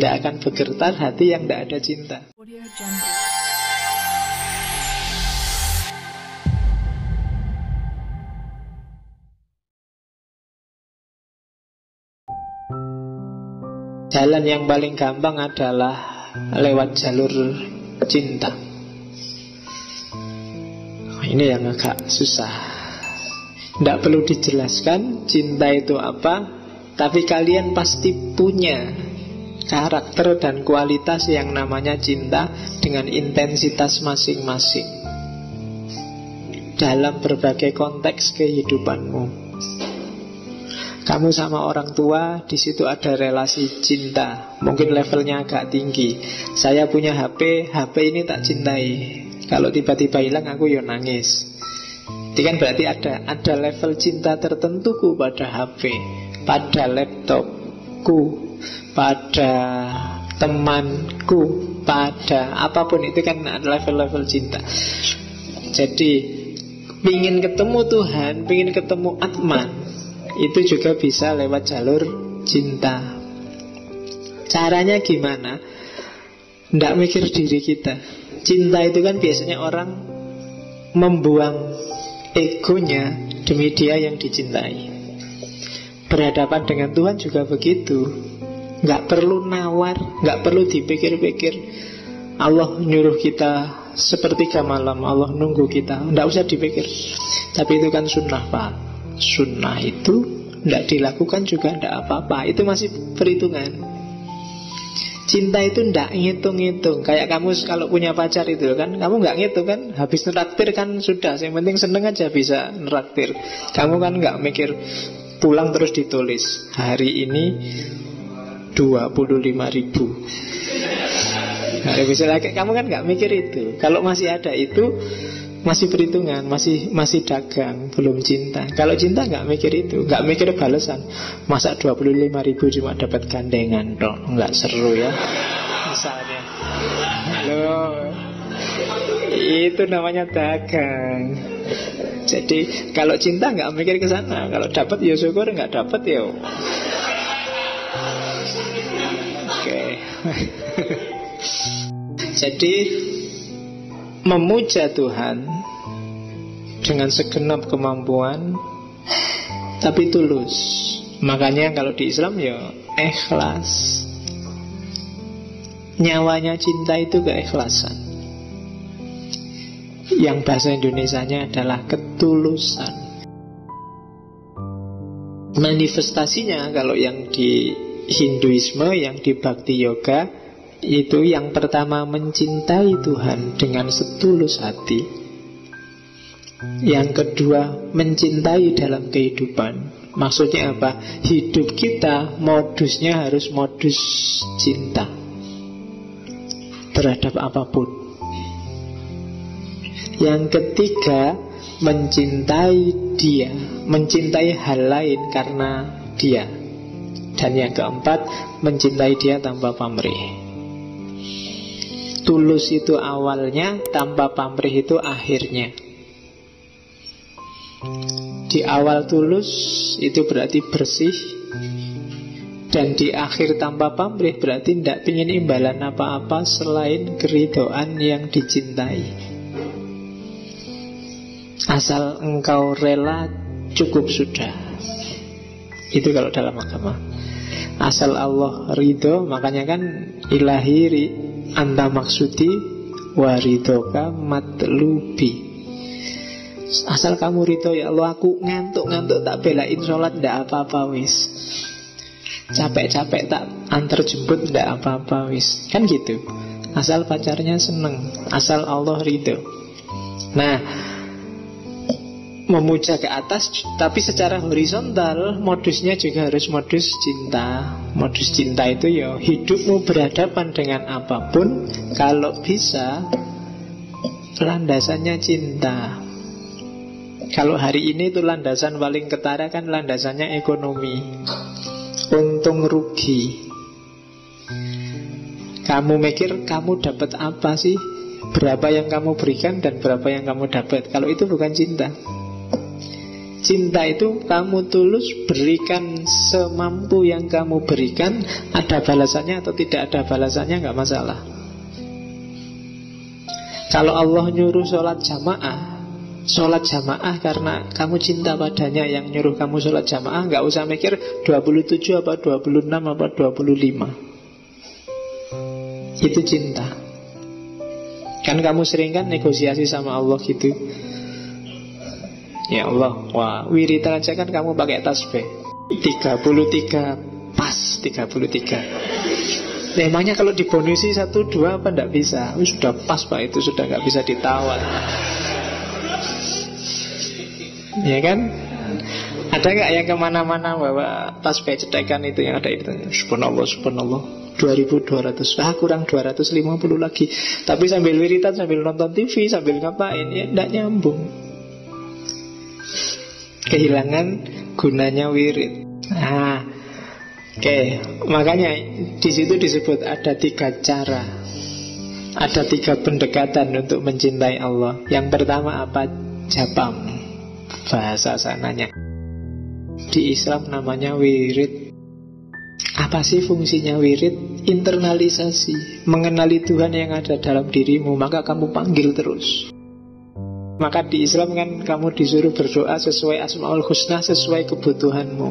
Tidak akan bergetar hati yang tidak ada cinta. Jalan yang paling gampang adalah lewat jalur cinta. Ini yang agak susah. Tidak perlu dijelaskan cinta itu apa, tapi kalian pasti punya karakter dan kualitas yang namanya cinta dengan intensitas masing-masing dalam berbagai konteks kehidupanmu. Kamu sama orang tua, di situ ada relasi cinta. Mungkin levelnya agak tinggi. Saya punya HP ini tak cintai. Kalau tiba-tiba hilang aku ya nangis. Itu kan berarti ada level cinta tertentuku pada HP, pada laptopku, pada temanku, pada apapun. Itu kan ada level-level cinta. Jadi pingin ketemu Tuhan, pingin ketemu Atman, itu juga bisa lewat jalur cinta. Caranya gimana? Tidak mikir diri kita. Cinta itu kan biasanya orang membuang egonya demi dia yang dicintai. Berhadapan dengan Tuhan juga begitu. Gak perlu nawar, gak perlu dipikir-pikir. Allah nyuruh kita sepertiga malam, Allah nunggu kita. Tidak usah dipikir. Tapi itu kan sunnah, Pak. Sunnah itu tidak dilakukan juga tidak apa-apa. Itu masih perhitungan. Cinta itu tidak ngitung-ngitung. Kayak kamu kalau punya pacar itu kan, kamu nggak ngitung kan, habis neraktir kan sudah. Yang penting seneng aja bisa neraktir. Kamu kan nggak mikir, pulang terus ditulis hari ini 25.000. Nah, misalnya kamu kan nggak mikir itu. Kalau masih ada itu, masih perhitungan, masih dagang, belum cinta. Kalau cinta nggak mikir itu, nggak mikir balasan. Masa 25.000 cuma dapat gandengan dong, nggak seru ya. Misalnya, loh, itu namanya dagang. Jadi kalau cinta nggak mikir ke sana. Kalau dapat ya syukur, nggak dapat ya. Oke. Jadi memuja Tuhan dengan segenap kemampuan, tapi tulus. Makanya kalau di Islam ya ikhlas. Nyawanya cinta itu keikhlasan. Yang bahasa Indonesianya adalah ketulusan. Manifestasinya kalau yang di Hinduisme, yang di Bhakti Yoga, itu yang pertama mencintai Tuhan dengan setulus hati. Yang kedua mencintai dalam kehidupan. Maksudnya apa? Hidup kita modusnya harus modus cinta terhadap apapun. Yang ketiga mencintai dia, mencintai hal lain karena dia. Dan yang keempat mencintai dia tanpa pamrih. Tulus itu awalnya, tanpa pamrih itu akhirnya. Di awal tulus itu berarti bersih, dan di akhir tanpa pamrih berarti tidak ingin imbalan apa-apa selain keridhaan yang dicintai. Asal engkau rela, cukup sudah. Itu kalau dalam agama. Asal Allah ridho, makanya kan ilahi anta maksudi waridoka matlubi. Asal kamu ridho ya Allah, aku ngantuk-ngantuk tak belain sholat, ndak apa-apa wis. Capek-capek tak antar jemput, ndak apa-apa wis. Kan gitu. Asal pacarnya seneng, asal Allah ridho. Nah, memuja ke atas, tapi secara horizontal modusnya juga harus modus cinta. Modus cinta itu ya hidupmu berhadapan dengan apapun, kalau bisa landasannya cinta. Kalau hari ini itu landasan paling ketara kan landasannya ekonomi, untung rugi. Kamu mikir kamu dapat apa sih, berapa yang kamu berikan dan berapa yang kamu dapat. Kalau itu bukan cinta. cinta itu kamu tulus, berikan semampu yang kamu berikan. Ada balasannya atau tidak ada balasannya, nggak masalah. Kalau Allah nyuruh sholat jamaah karena kamu cinta padanya yang nyuruh kamu sholat jamaah, nggak usah mikir 27 apa 26 apa 25. Itu cinta. Kan kamu sering kan negosiasi sama Allah gitu. Ya Allah, wah, wiridan aja kan kamu pakai tasbih 33, pas 33. Emangnya kalau dibonusi 1, 2 apa enggak bisa? Sudah pas Pak, itu sudah nggak bisa ditawar. Ya kan? Ada nggak yang kemana-mana bawa tasbih cetekan itu yang ada itu? Subhanallah, subhanallah, 2200, kurang 250 lagi. Tapi sambil wiridan, sambil nonton TV, sambil ngapain, ya enggak nyambung. Kehilangan gunanya wirid. Oke. Makanya di situ disebut ada 3 cara, ada 3 pendekatan untuk mencintai Allah. Yang pertama apa? Japam, bahasa sananya. Di Islam namanya wirid. Apa sih fungsinya wirid? Internalisasi, mengenali Tuhan yang ada dalam dirimu, maka kamu panggil terus. Maka di Islam kan kamu disuruh berdoa sesuai Asmaul Husna, sesuai kebutuhanmu.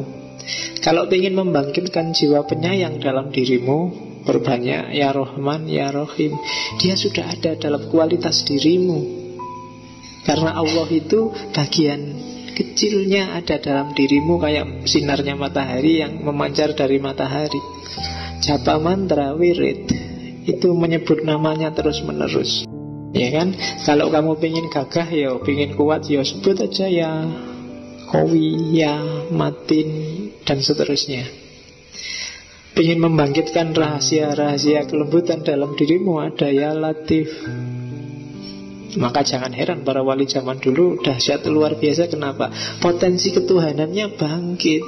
Kalau ingin membangkitkan jiwa penyayang dalam dirimu, berbanyak ya Rahman, ya Rahim. Dia sudah ada dalam kualitas dirimu. Karena Allah itu bagian kecilnya ada dalam dirimu, kayak sinarnya matahari yang memancar dari matahari. Japa mantra wirid itu menyebut namanya terus menerus. Ya kan? Kalau kamu pengen gagah, ya pengen kuat, ya sebut aja ya Qawi, ya Matin, dan seterusnya. Pengen membangkitkan rahasia-rahasia kelembutan dalam dirimu, ada ya Latif. Maka jangan heran para wali zaman dulu dahsyat luar biasa. Kenapa? Potensi ketuhanannya bangkit,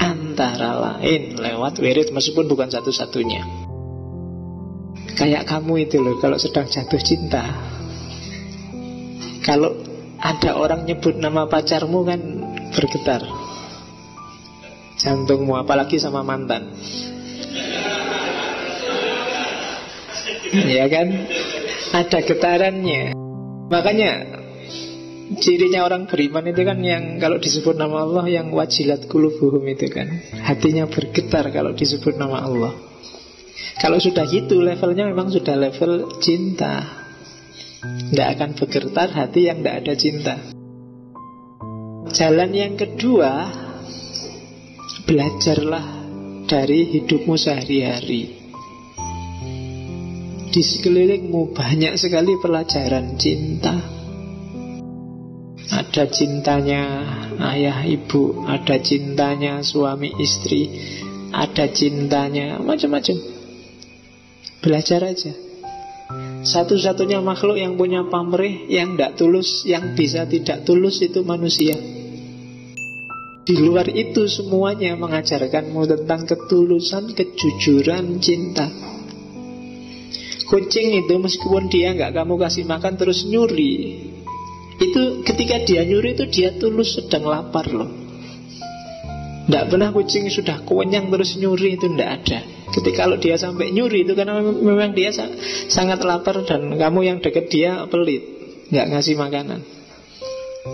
antara lain lewat wirid, meskipun bukan satu-satunya. Kayak kamu itu loh, kalau sedang jatuh cinta, kalau ada orang nyebut nama pacarmu kan bergetar jantungmu, apalagi sama mantan. Ya kan? Ada getarannya. Makanya cirinya orang beriman itu kan yang kalau disebut nama Allah, yang wajilat qulubuhum itu kan, hatinya bergetar kalau disebut nama Allah. Kalau sudah gitu levelnya memang sudah level cinta. Tidak akan bergetar hati yang tidak ada cinta. Jalan yang kedua, belajarlah dari hidupmu sehari-hari. Di sekelilingmu banyak sekali pelajaran cinta. Ada cintanya ayah ibu, ada cintanya suami istri, ada cintanya macam-macam. Belajar aja. Satu-satunya makhluk yang punya pamrih, yang tidak tulus, yang bisa tidak tulus itu manusia. Di luar itu semuanya mengajarkanmu tentang ketulusan, kejujuran, cinta. Kucing itu meskipun dia nggak kamu kasih makan terus nyuri, itu ketika dia nyuri itu dia tulus sedang lapar loh. Tidak pernah kucing sudah kenyang terus nyuri, itu tidak ada. Ketika kalau dia sampai nyuri itu karena memang dia sangat lapar dan kamu yang deket dia pelit, nggak ngasih makanan.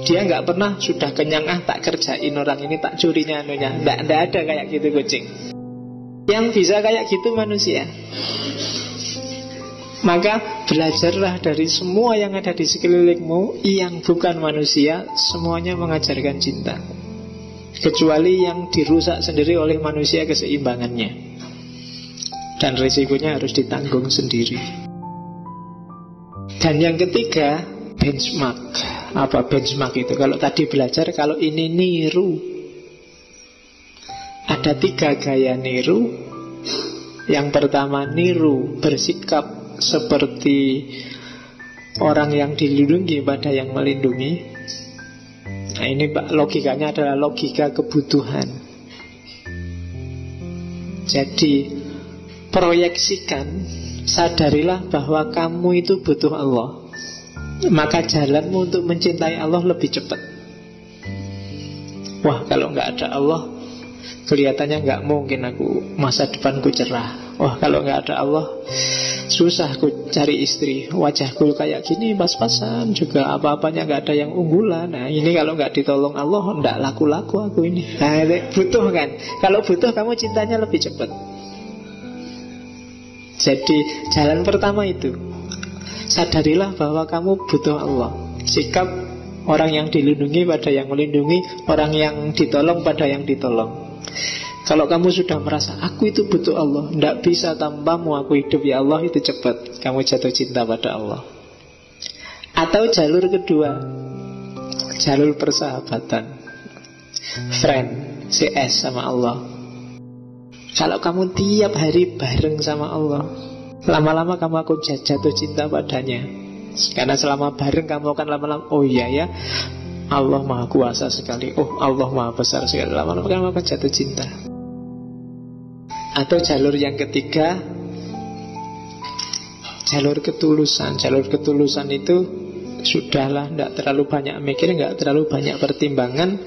Dia nggak pernah sudah kenyang, tak kerjain orang ini, tak curinya anunya. Nggak ada kayak gitu kucing. Yang bisa kayak gitu manusia. Maka belajarlah dari semua yang ada di sekelilingmu yang bukan manusia, semuanya mengajarkan cinta. Kecuali yang dirusak sendiri oleh manusia keseimbangannya. Dan risikonya harus ditanggung sendiri. Dan yang ketiga, benchmark. Apa benchmark itu? Kalau tadi belajar, kalau ini niru. Ada 3 gaya niru. Yang pertama niru, bersikap seperti orang yang dilindungi pada yang melindungi. Nah ini logikanya adalah logika kebutuhan. Jadi proyeksikan, sadarilah bahwa kamu itu butuh Allah. Maka jalanmu untuk mencintai Allah lebih cepat. Wah, kalau nggak ada Allah, kelihatannya nggak mungkin aku masa depanku cerah. Wah, kalau nggak ada Allah, susah aku cari istri. Wajahku kayak gini pas-pasan juga, apa-apanya nggak ada yang unggulan. Nah, ini kalau nggak ditolong Allah, nggak laku-laku aku ini. Nah, butuh kan? Kalau butuh, kamu cintanya lebih cepat. Jadi jalan pertama itu, sadarilah bahwa kamu butuh Allah. Sikap orang yang dilindungi pada yang melindungi, orang yang ditolong pada yang ditolong. Kalau kamu sudah merasa aku itu butuh Allah, tidak bisa tanpamu aku hidup ya Allah, itu cepat kamu jatuh cinta pada Allah. Atau jalur kedua, jalur persahabatan, friend, CS sama Allah. Kalau kamu tiap hari bareng sama Allah, lama-lama kamu akan jatuh cinta padanya. Karena selama bareng kamu akan lama-lama, oh iya ya, Allah maha kuasa sekali, oh Allah maha besar sekali. Lama-lama kamu akan jatuh cinta. Atau jalur yang ketiga, jalur ketulusan. Jalur ketulusan itu sudahlah, tidak terlalu banyak mikir, tidak terlalu banyak pertimbangan.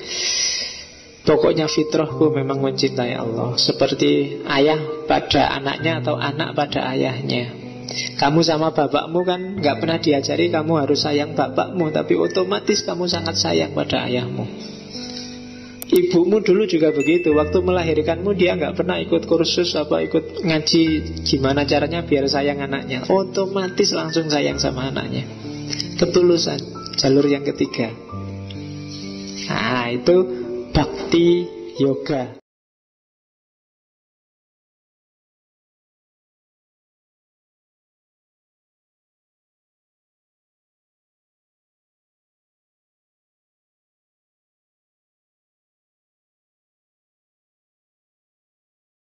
Pokoknya fitrahku memang mencintai Allah, seperti ayah pada anaknya atau anak pada ayahnya. Kamu sama bapakmu kan nggak pernah diajari kamu harus sayang bapakmu, tapi otomatis kamu sangat sayang pada ayahmu. Ibumu dulu juga begitu. Waktu melahirkanmu dia nggak pernah ikut kursus apa ikut ngaji gimana caranya biar sayang anaknya. Otomatis langsung sayang sama anaknya. Ketulusan, jalur yang ketiga. Nah, itu Bhakti Yoga.